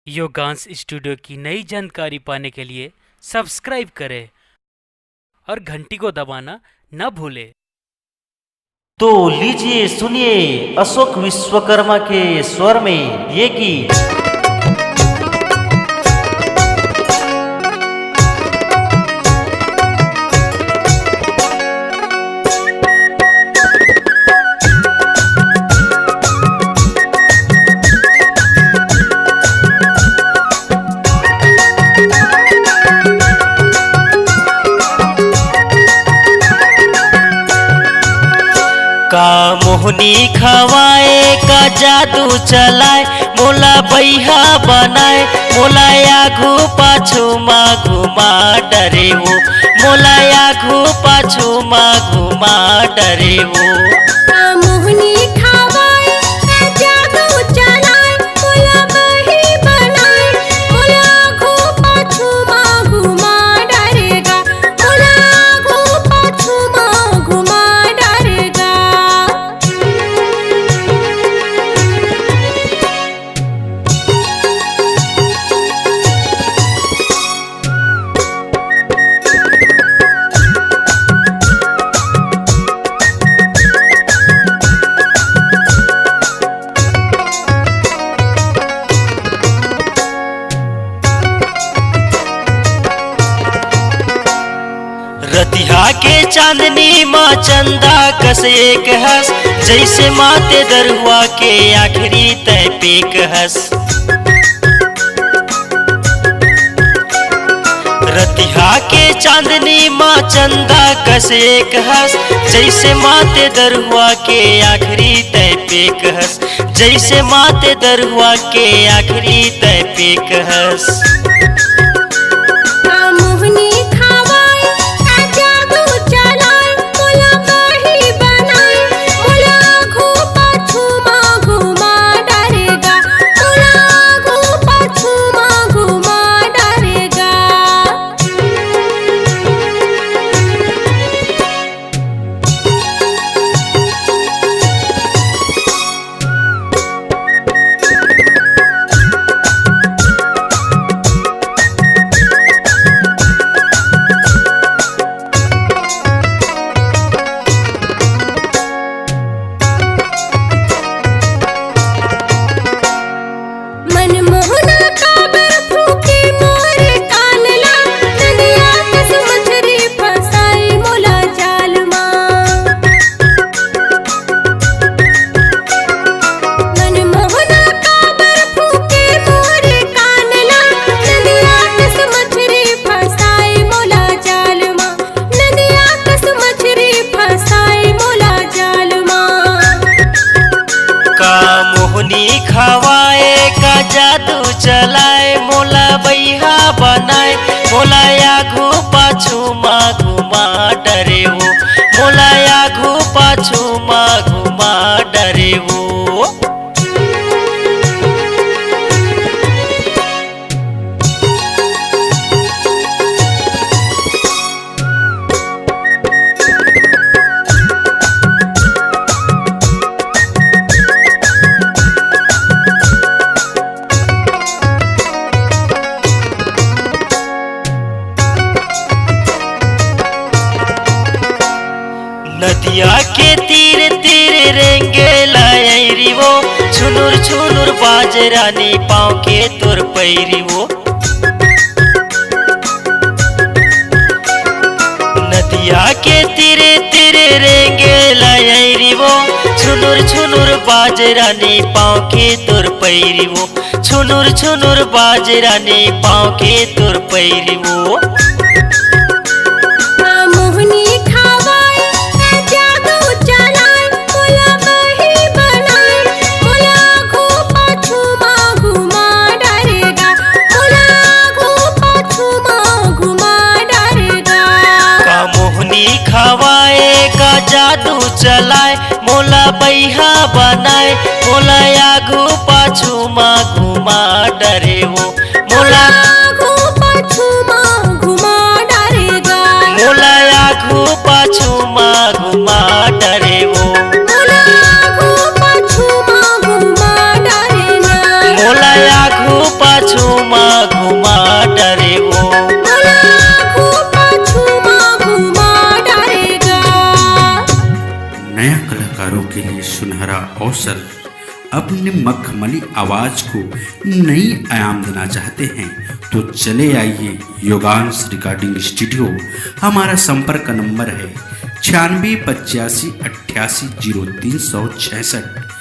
योगांश studio की नई जानकारी पाने के लिए सब्सक्राइब करें और घंटी को दबाना न भूलें। तो लीजिए सुनिए अशोक विश्वकर्मा के स्वर में ये गीत। का मोहनी खवाए का जादू चलाए मोला बैहा बनाए मोला आघू पाछू मा घुमा डरे हो मोला आघू पाछू मा घुमा डरे हो। रतिहा के चांदनी माँ चंदा कस एक हस जैसे माते दरुआ के आखिरी तय पेक हस। रतिहा के चांदनी माँ चंदा कस एक हस जैसे माते दरुआ के आखिरी तय पेक हस जैसे माते दरुआ के आखिरी तय पेक हस। खवाए का जादू चलाए मोला बैहा बनाए मोला आघू पाछू मा घुमा डरे हो मोला आघू पाछू मा घुमा डरे हो। नदिया के तीर तीर रेंगे लायरी वो छुनुर छुनुर बाजरानी पाँव के तुर पैरी वो। नदिया के तीर तीर रेंगे लायरी वो छुनुर छुनुर बाजरानी पाँव के तुर पैरी वो छुनुर छुनुर बाजरानी पाँव के तुर पैरी वो। खवाए का जादू चलाए मोला बैहा बनाए मोला आघू पाछू मा घुमा डरे हो मोला आघू पाछू मा घुमा डरेगा मोला आघू पाछू मा घुमा डरे हो मोला आघू पाछू मा घुमा डरेगा मोला आघू पाछू के लिए सुनहरा अवसर। अपने मखमली आवाज को नई आयाम देना चाहते हैं तो चले आइए योगांश रिकॉर्डिंग स्टूडियो। हमारा संपर्क नंबर है 96 85 88 0366।